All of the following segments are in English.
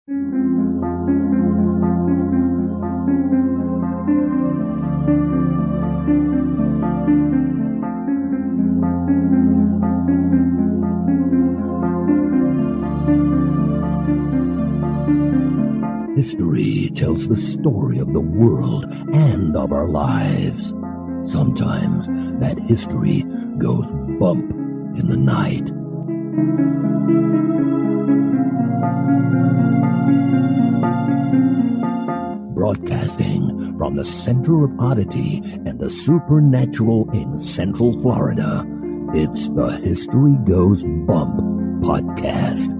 History tells the story of the world and of our lives. Sometimes that history goes bump in the night. Broadcasting from the center of oddity and the supernatural in Central Florida, it's the History Goes Bump podcast.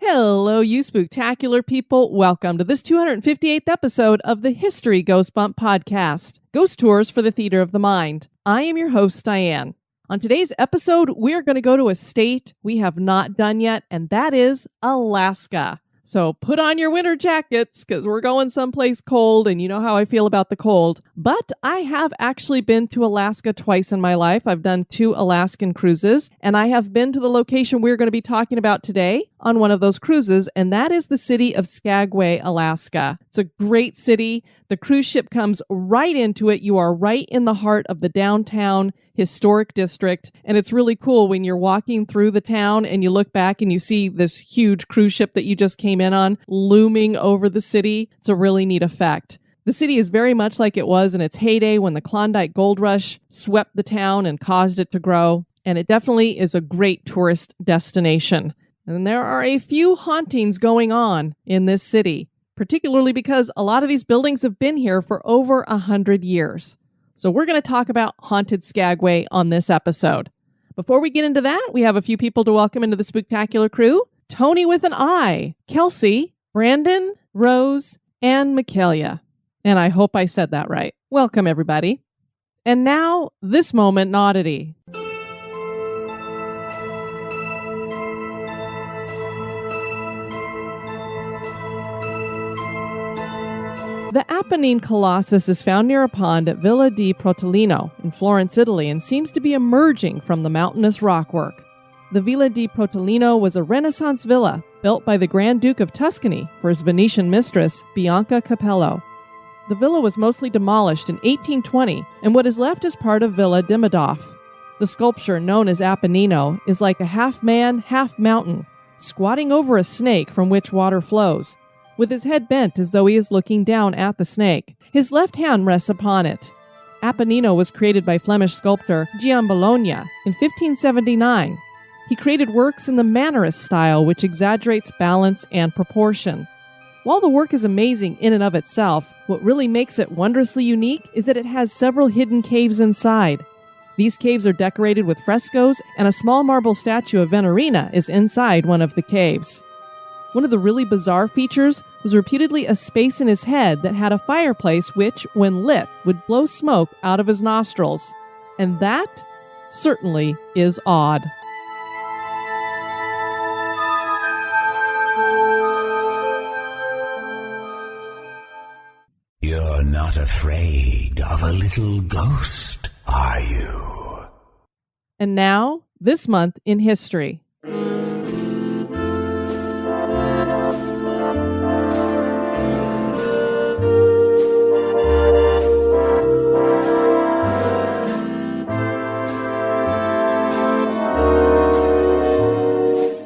Hello, you spooktacular people. Welcome to this 258th episode of the History Goes Bump podcast, Ghost Tours for the Theater of the Mind. I am your host, Diane. On today's episode, we're going to go to a state we have not done yet, and that is Alaska. So put on your winter jackets because we're going someplace cold, and you know how I feel about the cold. But I have actually been to Alaska twice in my life. I've done 2 Alaskan cruises, and I have been to the location we're going to be talking about today on one of those cruises, and that is the city of Skagway, Alaska. It's a great city. The cruise ship comes right into it. You are right in the heart of the downtown historic district, and it's really cool when you're walking through the town and you look back and you see this huge cruise ship that you just came in on looming over the city. It's a really neat effect. The city is very much like it was in its heyday when the Klondike Gold Rush swept the town and caused it to grow, and it definitely is a great tourist destination. And there are a few hauntings going on in this city, particularly because a lot of these buildings have been here for over 100 years. So we're going to talk about Haunted Skagway on this episode. Before we get into that, we have a few people to welcome into the spooktacular crew. Tony with an I, Kelsey, Brandon, Rose, and Michaelia. And I hope I said that right. Welcome, everybody. And now, this moment in Oddity. The Apennine colossus is found near a pond at Villa di Protolino in Florence, Italy, and seems to be emerging from the mountainous rockwork. The Villa di Protolino was a Renaissance villa built by the Grand Duke of Tuscany for his Venetian mistress, Bianca Capello. The villa was mostly demolished in 1820, and what is left is part of Villa Dimidoff. The sculpture, known as Apennino, is like a half-man, half-mountain, squatting over a snake from which water flows, with his head bent as though he is looking down at the snake. His left hand rests upon it. Apennino was created by Flemish sculptor Giambologna in 1579. He created works in the Mannerist style, which exaggerates balance and proportion. While the work is amazing in and of itself, what really makes it wondrously unique is that it has several hidden caves inside. These caves are decorated with frescoes, and a small marble statue of Venerina is inside one of the caves. One of the really bizarre features was reputedly a space in his head that had a fireplace which, when lit, would blow smoke out of his nostrils. And that certainly is odd. You're not afraid of a little ghost, are you? And now, this month in history.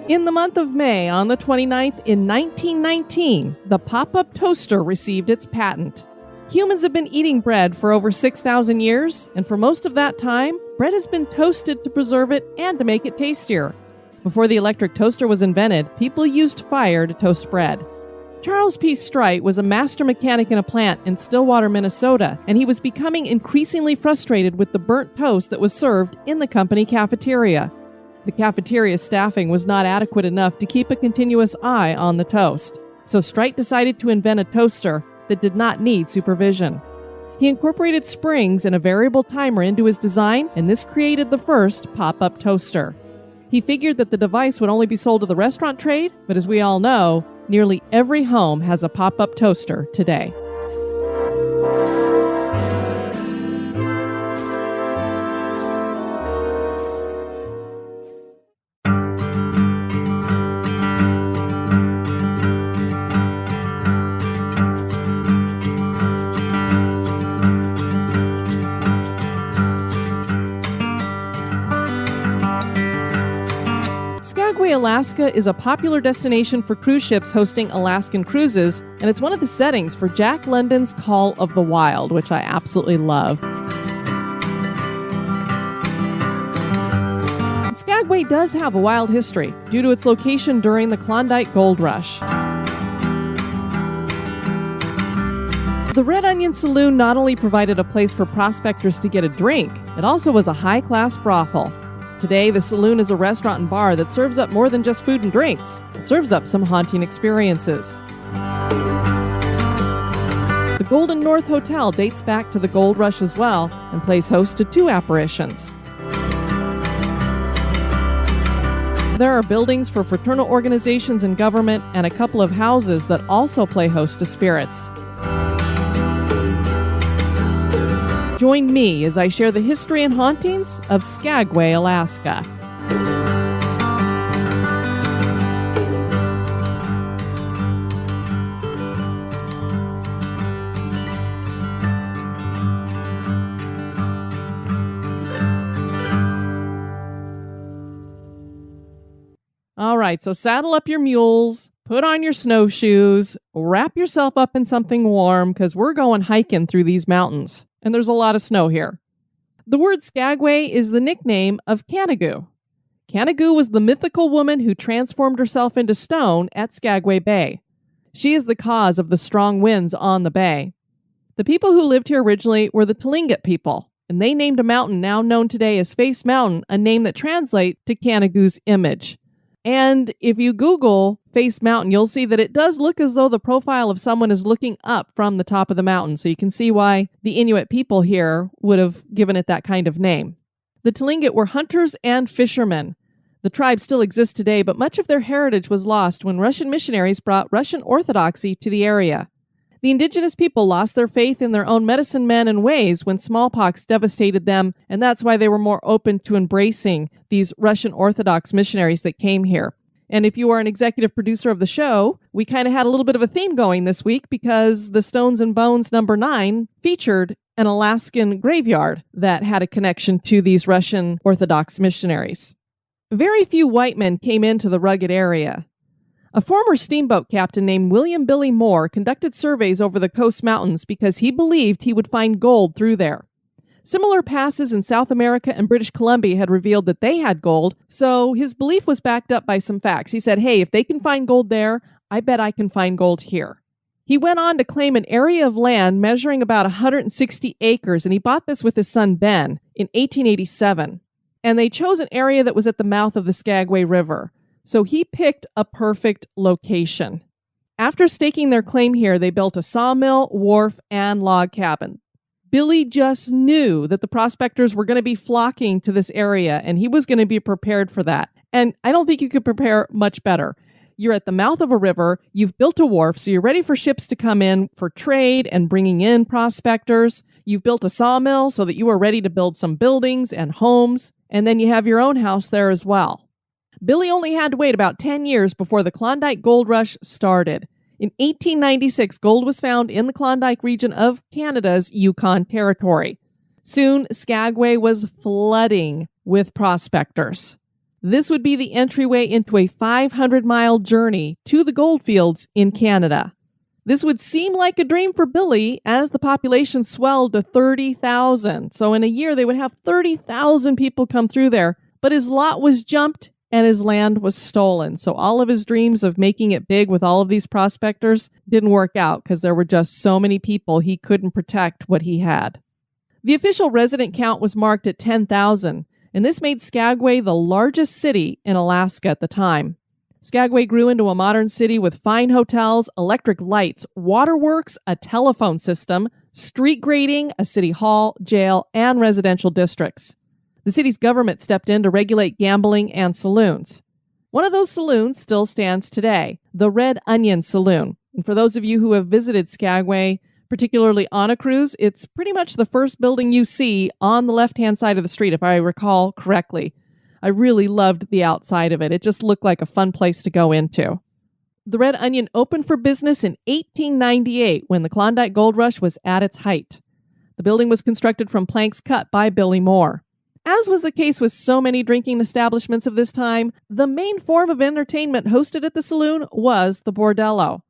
In the month of May, on the 29th in 1919, the pop-up toaster received its patent. Humans have been eating bread for over 6,000 years, and for most of that time, bread has been toasted to preserve it and to make it tastier. Before the electric toaster was invented, people used fire to toast bread. Charles P. Strite was a master mechanic in a plant in Stillwater, Minnesota, and he was becoming increasingly frustrated with the burnt toast that was served in the company cafeteria. The cafeteria staffing was not adequate enough to keep a continuous eye on the toast, so Strite decided to invent a toaster that did not need supervision. He incorporated springs and a variable timer into his design, and this created the first pop-up toaster. He figured that the device would only be sold to the restaurant trade, but as we all know, nearly every home has a pop-up toaster today. Skagway, Alaska is a popular destination for cruise ships hosting Alaskan cruises, and it's one of the settings for Jack London's Call of the Wild, which I absolutely love. Skagway does have a wild history due to its location during the Klondike Gold Rush. The Red Onion Saloon not only provided a place for prospectors to get a drink, it also was a high-class brothel. Today, the saloon is a restaurant and bar that serves up more than just food and drinks. It serves up some haunting experiences. The Golden North Hotel dates back to the Gold Rush as well and plays host to 2 apparitions. There are buildings for fraternal organizations and government and a couple of houses that also play host to spirits. Join me as I share the history and hauntings of Skagway, Alaska. All right, so saddle up your mules, put on your snowshoes, wrap yourself up in something warm because we're going hiking through these mountains. And there's a lot of snow here. The word Skagway is the nickname of Canigou. Canigou was the mythical woman who transformed herself into stone at Skagway Bay. She is the cause of the strong winds on the bay. The people who lived here originally were the Tlingit people, and they named a mountain now known today as Face Mountain, a name that translates to Canigou's image. And if you Google Face Mountain, you'll see that it does look as though the profile of someone is looking up from the top of the mountain. So you can see why the Inuit people here would have given it that kind of name. The Tlingit were hunters and fishermen. The tribe still exists today, but much of their heritage was lost when Russian missionaries brought Russian Orthodoxy to the area. The indigenous people lost their faith in their own medicine men and ways when smallpox devastated them, and that's why they were more open to embracing these Russian Orthodox missionaries that came here. And if you are an executive producer of the show, we kind of had a little bit of a theme going this week because the Stones and Bones number 9 featured an Alaskan graveyard that had a connection to these Russian Orthodox missionaries. Very few white men came into the rugged area. A former steamboat captain named William Billy Moore conducted surveys over the coast mountains because he believed he would find gold through there. Similar passes in South America and British Columbia had revealed that they had gold, so his belief was backed up by some facts. He said, hey, if they can find gold there, I bet I can find gold here. He went on to claim an area of land measuring about 160 acres, and he bought this with his son Ben in 1887. And they chose an area that was at the mouth of the Skagway River. So he picked a perfect location. After staking their claim here, they built a sawmill, wharf, and log cabin. Billy just knew that the prospectors were going to be flocking to this area, and he was going to be prepared for that. And I don't think you could prepare much better. You're at the mouth of a river, you've built a wharf, so you're ready for ships to come in for trade and bringing in prospectors. You've built a sawmill so that you are ready to build some buildings and homes, and then you have your own house there as well. Billy only had to wait about 10 years before the Klondike Gold Rush started. In 1896, gold was found in the Klondike region of Canada's Yukon Territory. Soon, Skagway was flooding with prospectors. This would be the entryway into a 500-mile journey to the goldfields in Canada. This would seem like a dream for Billy as the population swelled to 30,000. So in a year, they would have 30,000 people come through there. But his lot was jumped and his land was stolen. So all of his dreams of making it big with all of these prospectors didn't work out because there were just so many people he couldn't protect what he had. The official resident count was marked at 10,000, and this made Skagway the largest city in Alaska at the time. Skagway grew into a modern city with fine hotels, electric lights, waterworks, a telephone system, street grading, a city hall, jail, and residential districts. The city's government stepped in to regulate gambling and saloons. One of those saloons still stands today, the Red Onion Saloon. And for those of you who have visited Skagway, particularly on a cruise, it's pretty much the first building you see on the left-hand side of the street, if I recall correctly. I really loved the outside of it. It just looked like a fun place to go into. The Red Onion opened for business in 1898 when the Klondike Gold Rush was at its height. The building was constructed from planks cut by Billy Moore. As was the case with so many drinking establishments of this time, the main form of entertainment hosted at the saloon was the bordello.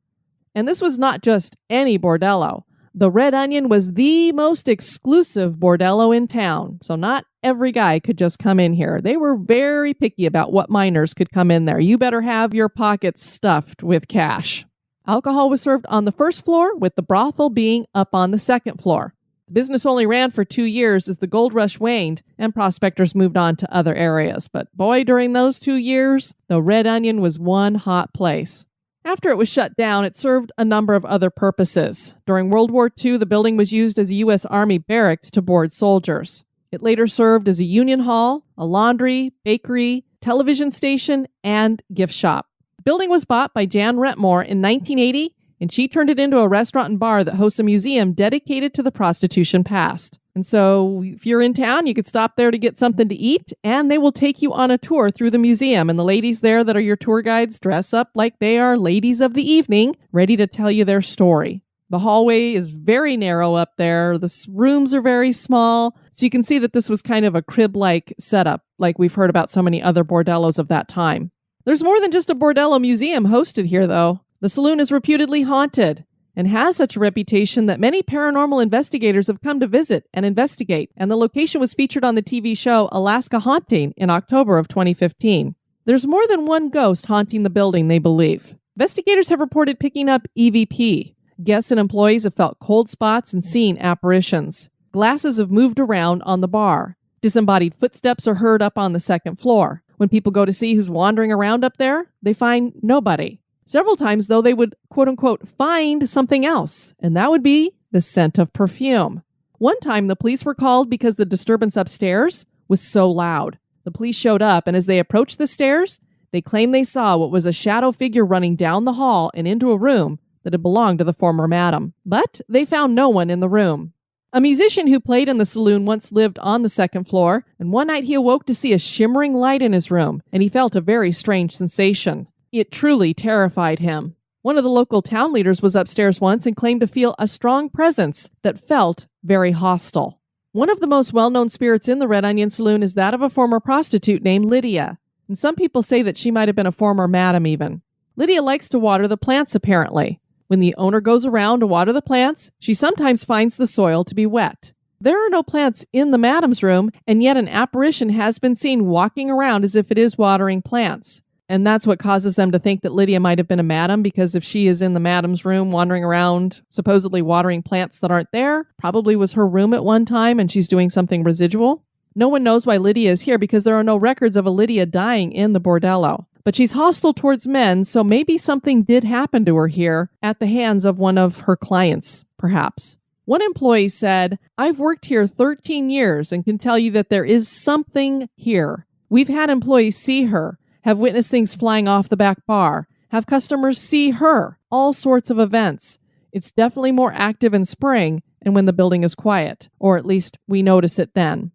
And this was not just any bordello. The Red Onion was the most exclusive bordello in town, so not every guy could just come in here. They were very picky about what minors could come in there. You better have your pockets stuffed with cash. Alcohol was served on the first floor, with the brothel being up on the second floor. The business only ran for 2 years as the gold rush waned and prospectors moved on to other areas. But boy, during those 2 years, the Red Onion was one hot place. After it was shut down, it served a number of other purposes. During World War II, the building was used as a U.S. Army barracks to board soldiers. It later served as a union hall, a laundry, bakery, television station, and gift shop. The building was bought by Jan Rentmore in 1980, and she turned it into a restaurant and bar that hosts a museum dedicated to the prostitution past. And so if you're in town, you could stop there to get something to eat, and they will take you on a tour through the museum. And the ladies there that are your tour guides dress up like they are ladies of the evening, ready to tell you their story. The hallway is very narrow up there. The rooms are very small. So you can see that this was kind of a crib-like setup, like we've heard about so many other bordellos of that time. There's more than just a bordello museum hosted here, though. The saloon is reputedly haunted and has such a reputation that many paranormal investigators have come to visit and investigate, and the location was featured on the TV show Alaska Haunting in October of 2015. There's more than one ghost haunting the building, they believe. Investigators have reported picking up EVP. Guests and employees have felt cold spots and seen apparitions. Glasses have moved around on the bar. Disembodied footsteps are heard up on the second floor. When people go to see who's wandering around up there, they find nobody. Several times, though, they would, quote-unquote, find something else, and that would be the scent of perfume. One time, the police were called because the disturbance upstairs was so loud. The police showed up, and as they approached the stairs, they claimed they saw what was a shadow figure running down the hall and into a room that had belonged to the former madam. But they found no one in the room. A musician who played in the saloon once lived on the second floor, and one night he awoke to see a shimmering light in his room, and he felt a very strange sensation. It truly terrified him. One of the local town leaders was upstairs once and claimed to feel a strong presence that felt very hostile. One of the most well-known spirits in the Red Onion Saloon is that of a former prostitute named Lydia, and some people say that she might have been a former madam even. Lydia likes to water the plants, apparently. When the owner goes around to water the plants, she sometimes finds the soil to be wet. There are no plants in the madam's room, and yet an apparition has been seen walking around as if it is watering plants. And that's what causes them to think that Lydia might have been a madam, because if she is in the madam's room wandering around, supposedly watering plants that aren't there, probably was her room at one time and she's doing something residual. No one knows why Lydia is here because there are no records of a Lydia dying in the bordello. But she's hostile towards men, so maybe something did happen to her here at the hands of one of her clients, perhaps. One employee said, "I've worked here 13 years and can tell you that there is something here. We've had employees see her, have witnessed things flying off the back bar, have customers see her, all sorts of events. It's definitely more active in spring and when the building is quiet, or at least we notice it then."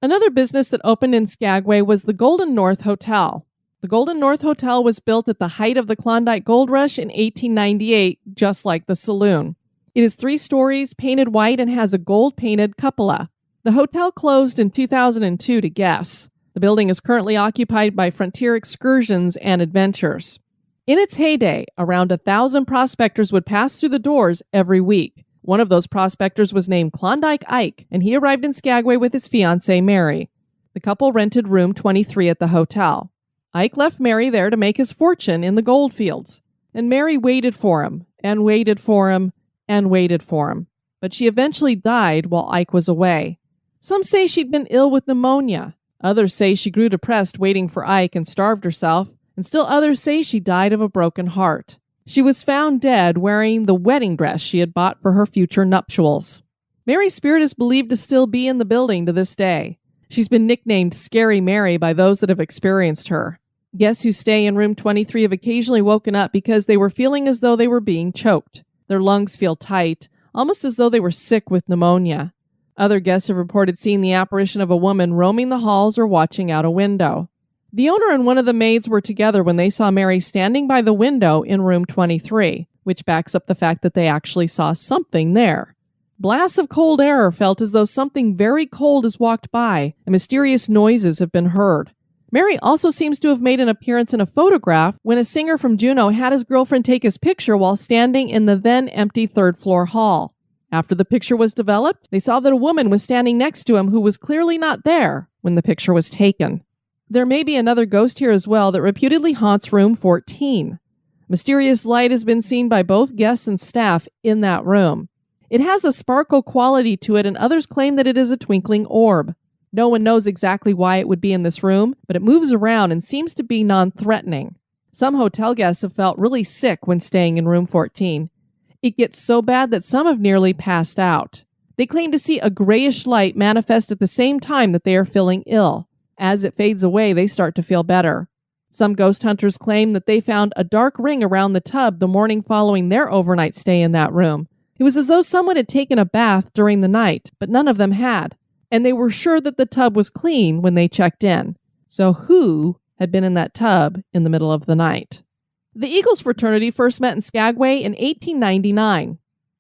Another business that opened in Skagway was the Golden North Hotel. The Golden North Hotel was built at the height of the Klondike Gold Rush in 1898, just like the saloon. It is 3 stories, painted white, and has a gold-painted cupola. The hotel closed in 2002 to guests. The building is currently occupied by Frontier Excursions and Adventures. In its heyday, around 1,000 prospectors would pass through the doors every week. One of those prospectors was named Klondike Ike, and he arrived in Skagway with his fiancée, Mary. The couple rented room 23 at the hotel. Ike left Mary there to make his fortune in the gold fields, and Mary waited for him, and waited for him, and waited for him. But she eventually died while Ike was away. Some say she'd been ill with pneumonia. Others say she grew depressed waiting for Ike and starved herself, and still others say she died of a broken heart. She was found dead wearing the wedding dress she had bought for her future nuptials. Mary's spirit is believed to still be in the building to this day. She's been nicknamed Scary Mary by those that have experienced her. Guests who stay in room 23 have occasionally woken up because they were feeling as though they were being choked. Their lungs feel tight, almost as though they were sick with pneumonia. Other guests have reported seeing the apparition of a woman roaming the halls or watching out a window. The owner and one of the maids were together when they saw Mary standing by the window in room 23, which backs up the fact that they actually saw something there. Blasts of cold air are felt as though something very cold has walked by, and mysterious noises have been heard. Mary also seems to have made an appearance in a photograph when a singer from Juneau had his girlfriend take his picture while standing in the then empty third-floor hall. After the picture was developed, they saw that a woman was standing next to him who was clearly not there when the picture was taken. There may be another ghost here as well that reputedly haunts room 14. Mysterious light has been seen by both guests and staff in that room. It has a sparkle quality to it, and others claim that it is a twinkling orb. No one knows exactly why it would be in this room, but it moves around and seems to be non-threatening. Some hotel guests have felt really sick when staying in room 14. It gets so bad that some have nearly passed out. They claim to see a grayish light manifest at the same time that they are feeling ill. As it fades away, they start to feel better. Some ghost hunters claim that they found a dark ring around the tub the morning following their overnight stay in that room. It was as though someone had taken a bath during the night, but none of them had. And they were sure that the tub was clean when they checked in. So who had been in that tub in the middle of the night? The Eagles fraternity first met in Skagway in 1899.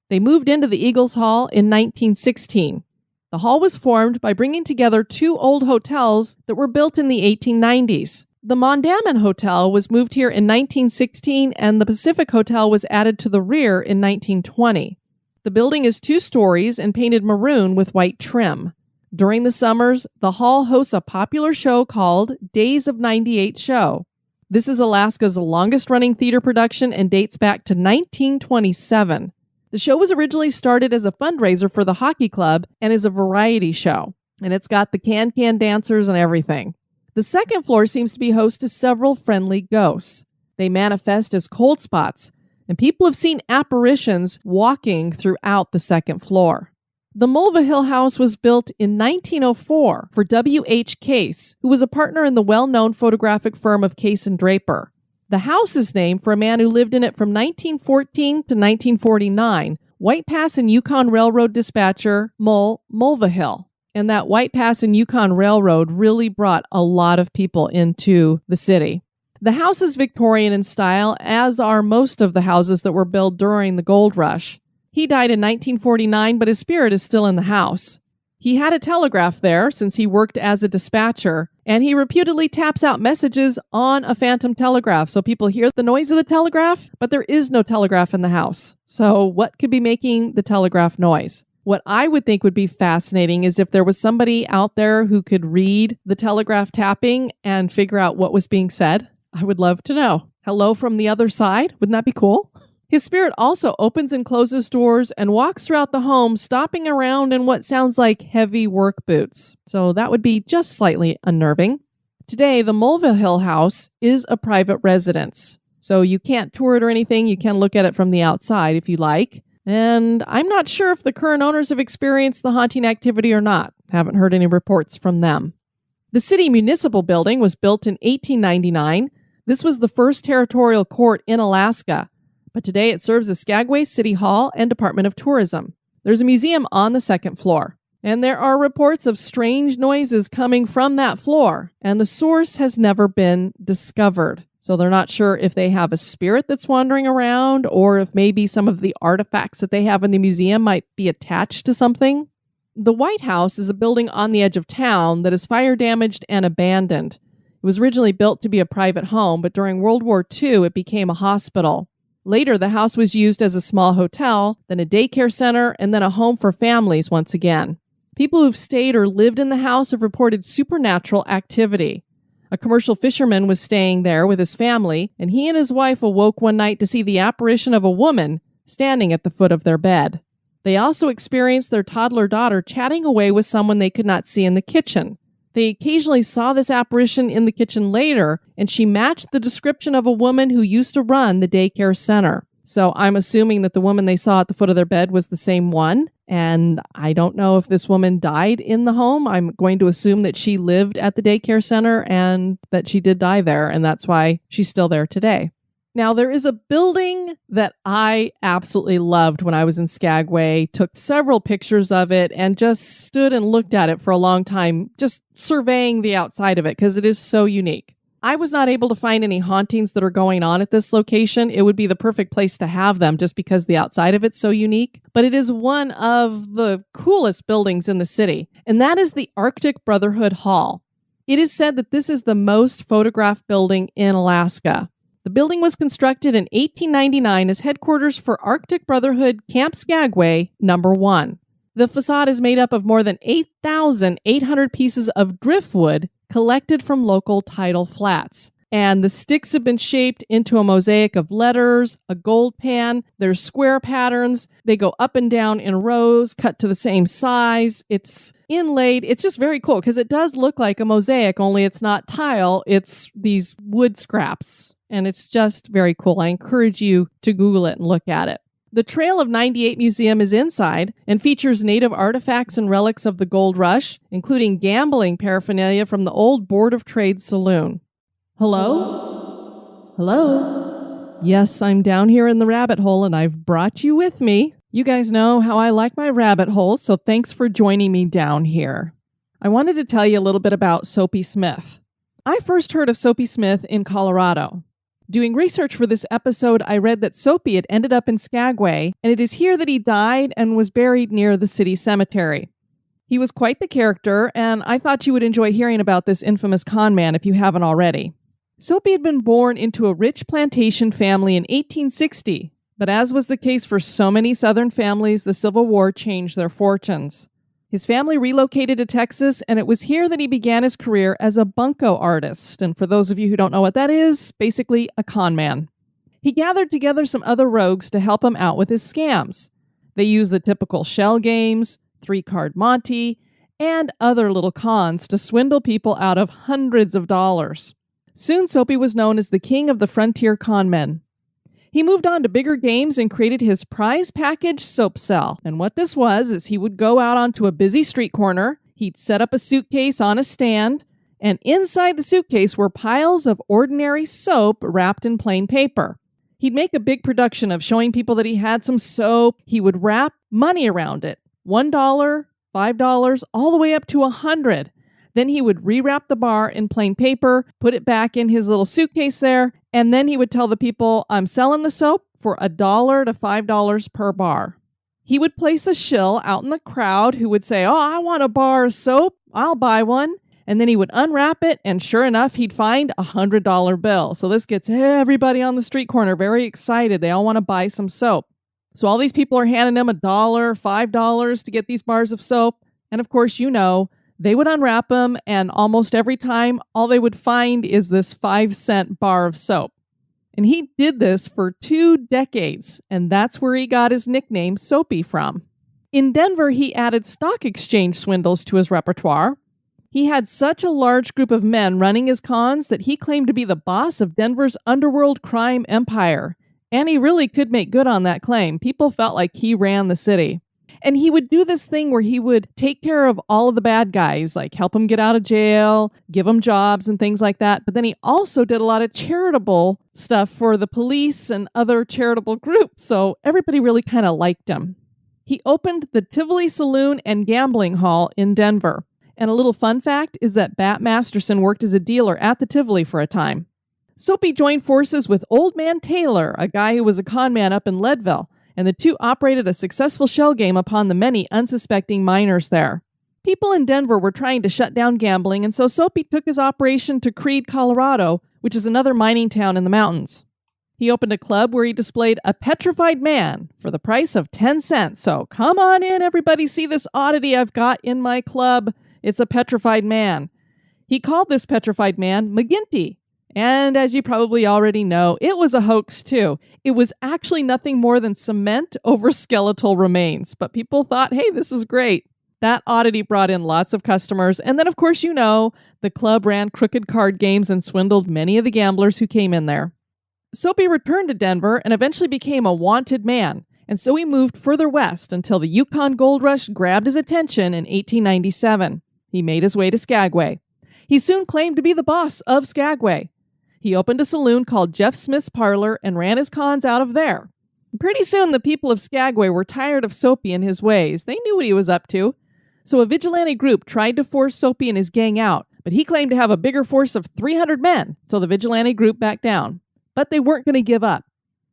They moved into the Eagles Hall in 1916. The hall was formed by bringing together two old hotels that were built in the 1890s. The Mondawmin Hotel was moved here in 1916, and the Pacific Hotel was added to the rear in 1920. The building is 2 stories and painted maroon with white trim. During the summers, the hall hosts a popular show called Days of 98 Show. This is Alaska's longest-running theater production and dates back to 1927. The show was originally started as a fundraiser for the hockey club and is a variety show, and it's got the can-can dancers and everything. The second floor seems to be host to several friendly ghosts. They manifest as cold spots, and people have seen apparitions walking throughout the second floor. The Mulvihill House was built in 1904 for W.H. Case, who was a partner in the well-known photographic firm of Case and Draper. The house is named for a man who lived in it from 1914 to 1949, White Pass and Yukon Railroad dispatcher Mulvihill. And that White Pass and Yukon Railroad really brought a lot of people into the city. The house is Victorian in style, as are most of the houses that were built during the Gold Rush. He died in 1949, but his spirit is still in the house. He had a telegraph there since he worked as a dispatcher, and he reputedly taps out messages on a phantom telegraph, so people hear the noise of the telegraph, but there is no telegraph in the house. So what could be making the telegraph noise? What I would think would be fascinating is if there was somebody out there who could read the telegraph tapping and figure out what was being said. I would love to know. Hello from the other side? Wouldn't that be cool? His spirit also opens and closes doors and walks throughout the home, stopping around in what sounds like heavy work boots. So that would be just slightly unnerving. Today, the Mulvihill House is a private residence. So you can't tour it or anything. You can look at it from the outside if you like. And I'm not sure if the current owners have experienced the haunting activity or not. Haven't heard any reports from them. The City Municipal Building was built in 1899. This was the first territorial court in Alaska. But today it serves as Skagway City Hall and Department of Tourism. There's a museum on the second floor. And there are reports of strange noises coming from that floor. And the source has never been discovered. So they're not sure if they have a spirit that's wandering around or if maybe some of the artifacts that they have in the museum might be attached to something. The White House is a building on the edge of town that is fire damaged and abandoned. It was originally built to be a private home, but during World War II it became a hospital. Later, the house was used as a small hotel, then a daycare center, and then a home for families once again. People who've stayed or lived in the house have reported supernatural activity. A commercial fisherman was staying there with his family, and he and his wife awoke one night to see the apparition of a woman standing at the foot of their bed. They also experienced their toddler daughter chatting away with someone they could not see in the kitchen. They occasionally saw this apparition in the kitchen later, and she matched the description of a woman who used to run the daycare center. So I'm assuming that the woman they saw at the foot of their bed was the same one, and I don't know if this woman died in the home. I'm going to assume that she lived at the daycare center and that she did die there, and that's why she's still there today. Now, there is a building that I absolutely loved when I was in Skagway, took several pictures of it, and just stood and looked at it for a long time, just surveying the outside of it because it is so unique. I was not able to find any hauntings that are going on at this location. It would be the perfect place to have them just because the outside of it's so unique. But it is one of the coolest buildings in the city, and that is the Arctic Brotherhood Hall. It is said that this is the most photographed building in Alaska. The building was constructed in 1899 as headquarters for Arctic Brotherhood Camp Skagway No. 1. The facade is made up of more than 8,800 pieces of driftwood collected from local tidal flats. And the sticks have been shaped into a mosaic of letters, a gold pan, there's square patterns, they go up and down in rows, cut to the same size, it's inlaid. It's just very cool because it does look like a mosaic, only it's not tile, it's these wood scraps. And it's just very cool. I encourage you to Google it and look at it. The Trail of 98 Museum is inside and features native artifacts and relics of the Gold Rush, including gambling paraphernalia from the old Board of Trade saloon. Hello? Hello? Yes, I'm down here in the rabbit hole and I've brought you with me. You guys know how I like my rabbit holes, so thanks for joining me down here. I wanted to tell you a little bit about Soapy Smith. I first heard of Soapy Smith in Colorado. Doing research for this episode, I read that Soapy had ended up in Skagway, and it is here that he died and was buried near the city cemetery. He was quite the character, and I thought you would enjoy hearing about this infamous con man if you haven't already. Soapy had been born into a rich plantation family in 1860, but as was the case for so many Southern families, the Civil War changed their fortunes. His family relocated to Texas, and it was here that he began his career as a bunco artist. And for those of you who don't know what that is, basically a con man. He gathered together some other rogues to help him out with his scams. They used the typical shell games, 3-card Monte, and other little cons to swindle people out of hundreds of dollars. Soon Soapy was known as the king of the frontier con men. He moved on to bigger games and created his prize package soap cell. And what this was is he would go out onto a busy street corner, he'd set up a suitcase on a stand, and inside the suitcase were piles of ordinary soap wrapped in plain paper. He'd make a big production of showing people that he had some soap. He would wrap money around it, $1, $5, all the way up to $100. Then he would rewrap the bar in plain paper, put it back in his little suitcase there, and then he would tell the people, I'm selling the soap for $1 to $5 per bar. He would place a shill out in the crowd who would say, I want a bar of soap, I'll buy one. And then he would unwrap it, and sure enough, he'd find a $100 bill. So this gets everybody on the street corner very excited. They all want to buy some soap. So all these people are handing him $1, $5 to get these bars of soap. And of course, you know, they would unwrap them, and almost every time, all they would find is this 5-cent bar of soap. And he did this for 2 decades, and that's where he got his nickname Soapy from. In Denver, he added stock exchange swindles to his repertoire. He had such a large group of men running his cons that he claimed to be the boss of Denver's underworld crime empire. And he really could make good on that claim. People felt like he ran the city. And he would do this thing where he would take care of all of the bad guys, like help them get out of jail, give them jobs and things like that. But then he also did a lot of charitable stuff for the police and other charitable groups. So everybody really kind of liked him. He opened the Tivoli Saloon and Gambling Hall in Denver. And a little fun fact is that Bat Masterson worked as a dealer at the Tivoli for a time. Soapy joined forces with Old Man Taylor, a guy who was a con man up in Leadville, and the two operated a successful shell game upon the many unsuspecting miners there. People in Denver were trying to shut down gambling, and so Soapy took his operation to Creede, Colorado, which is another mining town in the mountains. He opened a club where he displayed a petrified man for the price of 10 cents. So come on in, everybody, see this oddity I've got in my club. It's a petrified man. He called this petrified man McGinty. And as you probably already know, it was a hoax too. It was actually nothing more than cement over skeletal remains. But people thought, hey, this is great. That oddity brought in lots of customers. And then, of course, you know, the club ran crooked card games and swindled many of the gamblers who came in there. Soapy returned to Denver and eventually became a wanted man. And so he moved further west until the Yukon Gold Rush grabbed his attention in 1897. He made his way to Skagway. He soon claimed to be the boss of Skagway. He opened a saloon called Jeff Smith's Parlor and ran his cons out of there. Pretty soon, the people of Skagway were tired of Soapy and his ways. They knew what he was up to. So a vigilante group tried to force Soapy and his gang out, but he claimed to have a bigger force of 300 men, so the vigilante group backed down. But they weren't going to give up.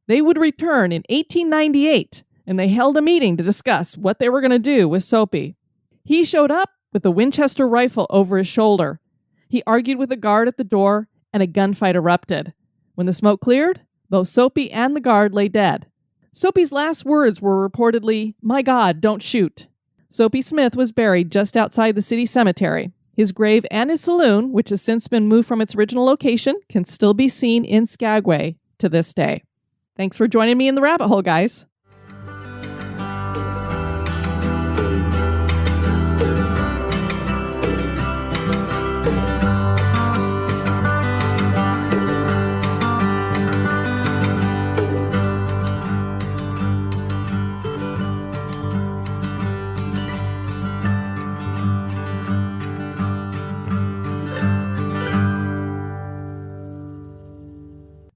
They would return in 1898, and they held a meeting to discuss what they were going to do with Soapy. He showed up with a Winchester rifle over his shoulder. He argued with a guard at the door, and a gunfight erupted. When the smoke cleared, both Soapy and the guard lay dead. Soapy's last words were reportedly, "My God, don't shoot." Soapy Smith was buried just outside the city cemetery. His grave and his saloon, which has since been moved from its original location, can still be seen in Skagway to this day. Thanks for joining me in the rabbit hole, guys.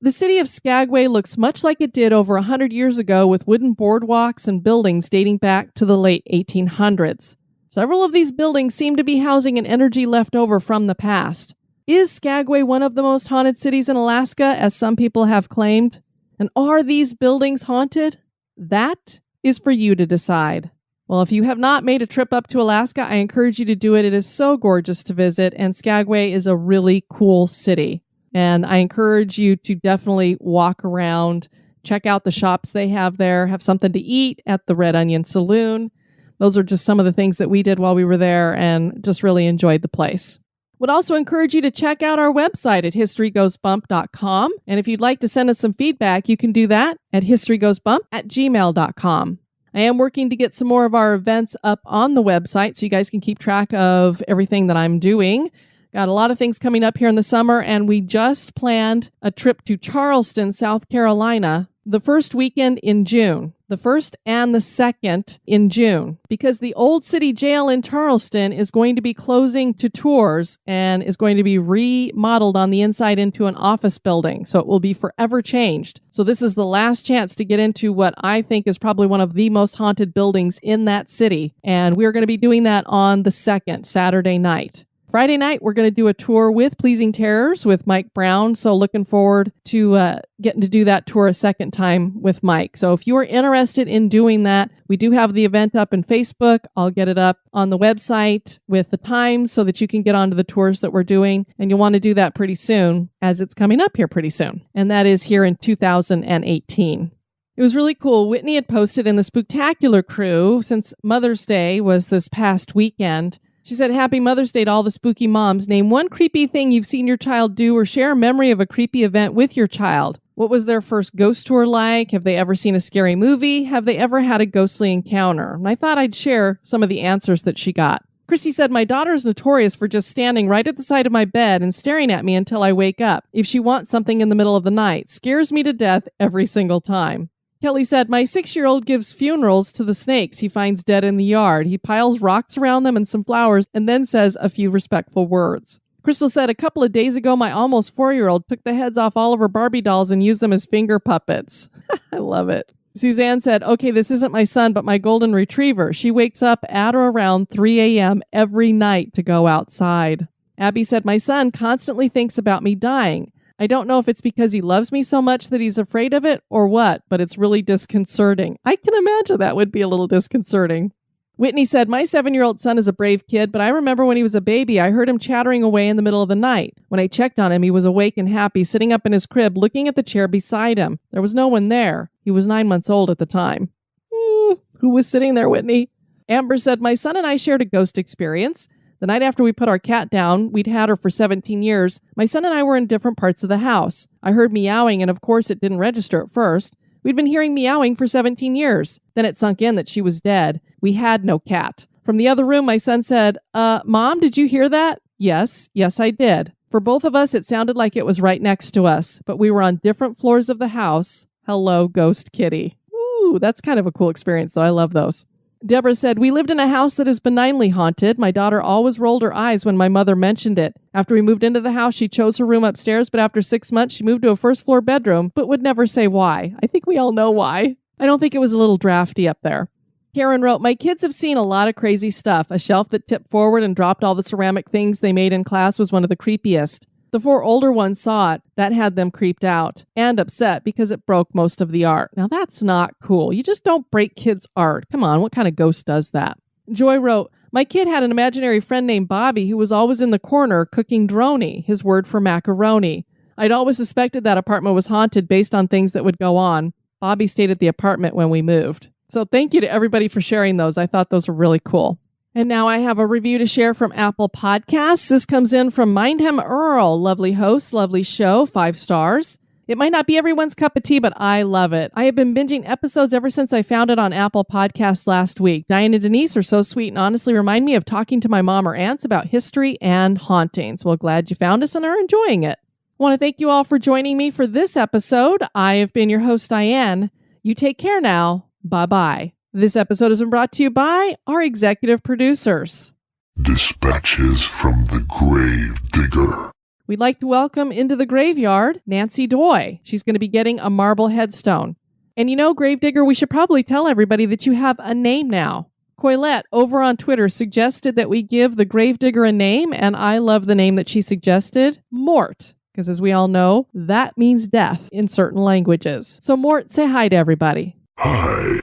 The city of Skagway looks much like it did over 100 years ago, with wooden boardwalks and buildings dating back to the late 1800s. Several of these buildings seem to be housing an energy left over from the past. Is Skagway one of the most haunted cities in Alaska, as some people have claimed? And are these buildings haunted? That is for you to decide. Well, if you have not made a trip up to Alaska, I encourage you to do it. It is so gorgeous to visit, and Skagway is a really cool city. And I encourage you to definitely walk around, check out the shops they have there, have something to eat at the Red Onion Saloon. Those are just some of the things that we did while we were there and just really enjoyed the place. Would also encourage you to check out our website at historygoesbump.com. And if you'd like to send us some feedback, you can do that at historygoesbump@gmail.com. I am working to get some more of our events up on the website so you guys can keep track of everything that I'm doing. Got a lot of things coming up here in the summer, and we just planned a trip to Charleston, South Carolina, the first weekend in June, the 1st and the 2nd in June, because the old city jail in Charleston is going to be closing to tours and is going to be remodeled on the inside into an office building. So it will be forever changed. So this is the last chance to get into what I think is probably one of the most haunted buildings in that city. And we're going to be doing that on the 2nd, Saturday night. Friday night, we're going to do a tour with Pleasing Terrors with Mike Brown. So looking forward to getting to do that tour a second time with Mike. So if you are interested in doing that, we do have the event up in Facebook. I'll get it up on the website with the times so that you can get onto the tours that we're doing. And you'll want to do that pretty soon, as it's coming up here pretty soon. And that is here in 2018. It was really cool. Whitney had posted in the Spooktacular crew, since Mother's Day was this past weekend. She said, "Happy Mother's Day to all the spooky moms. Name one creepy thing you've seen your child do, or share a memory of a creepy event with your child. What was their first ghost tour like? Have they ever seen a scary movie? Have they ever had a ghostly encounter?" And I thought I'd share some of the answers that she got. Christy said, "My daughter is notorious for just standing right at the side of my bed and staring at me until I wake up. If she wants something in the middle of the night, scares me to death every single time." Kelly said, "My 6-year-old gives funerals to the snakes he finds dead in the yard. He piles rocks around them and some flowers and then says a few respectful words." Crystal said, "A couple of days ago, my almost 4-year-old took the heads off all of her Barbie dolls and used them as finger puppets." I love it. Suzanne said, "Okay, this isn't my son, but my golden retriever. She wakes up at or around 3 a.m. every night to go outside." Abby said, "My son constantly thinks about me dying. I don't know if it's because he loves me so much that he's afraid of it or what, but it's really disconcerting." I can imagine that would be a little disconcerting. Whitney said, "My 7-year-old son is a brave kid, but I remember when he was a baby, I heard him chattering away in the middle of the night. When I checked on him, he was awake and happy, sitting up in his crib, looking at the chair beside him. There was no one there. He was 9 months old at the time." Who was sitting there, Whitney? Amber said, "My son and I shared a ghost experience. The night after we put our cat down, we'd had her for 17 years, my son and I were in different parts of the house. I heard meowing, and of course it didn't register at first. We'd been hearing meowing for 17 years. Then it sunk in that she was dead. We had no cat. From the other room, my son said, Mom, did you hear that?" Yes, I did. For both of us, it sounded like it was right next to us, but we were on different floors of the house. Hello, Ghost Kitty." Ooh, that's kind of a cool experience, though. I love those. Deborah said, "We lived in a house that is benignly haunted. My daughter always rolled her eyes when my mother mentioned it. After we moved into the house, she chose her room upstairs, but after 6 months, she moved to a first-floor bedroom, but would never say why. I think we all know why. I don't think it was a little drafty up there." Karen wrote, my kids have seen a lot of crazy stuff. A shelf that tipped forward and dropped all the ceramic things they made in class was one of the creepiest. The 4 older ones saw it. That had them creeped out and upset because it broke most of the art. Now that's not cool. You just don't break kids' art. Come on, what kind of ghost does that? Joy wrote, my kid had an imaginary friend named Bobby who was always in the corner cooking droney, his word for macaroni. I'd always suspected that apartment was haunted based on things that would go on. Bobby stayed at the apartment when we moved. So thank you to everybody for sharing those. I thought those were really cool. And now I have a review to share from Apple Podcasts. This comes in from Mindham Earl. Lovely host, lovely show, 5 stars. It might not be everyone's cup of tea, but I love it. I have been binging episodes ever since I found it on Apple Podcasts last week. Diane and Denise are so sweet and honestly remind me of talking to my mom or aunts about history and hauntings. Well, glad you found us and are enjoying it. I want to thank you all for joining me for this episode. I have been your host, Diane. You take care now. Bye-bye. This episode has been brought to you by our executive producers. Dispatches from the Grave Digger. We'd like to welcome into the graveyard Nancy Doy. She's going to be getting a marble headstone. And you know, Gravedigger, we should probably tell everybody that you have a name now. Coilette over on Twitter suggested that we give the Gravedigger a name, and I love the name that she suggested, Mort. Because as we all know, that means death in certain languages. So Mort, say hi to everybody. Hi,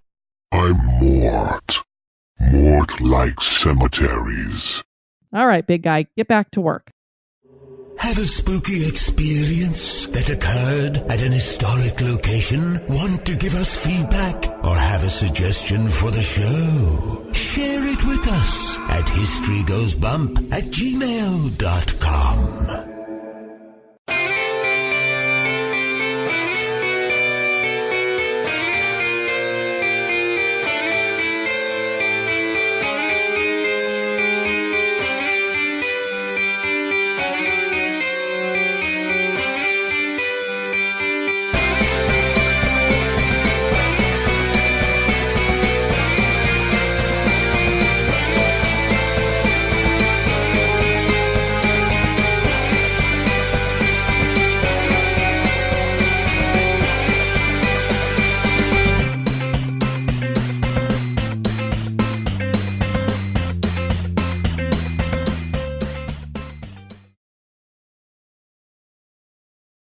I'm Mort. Mort likes cemeteries. All right, big guy, get back to work. Have a spooky experience that occurred at an historic location? Want to give us feedback or have a suggestion for the show? Share it with us at historygoesbump@gmail.com.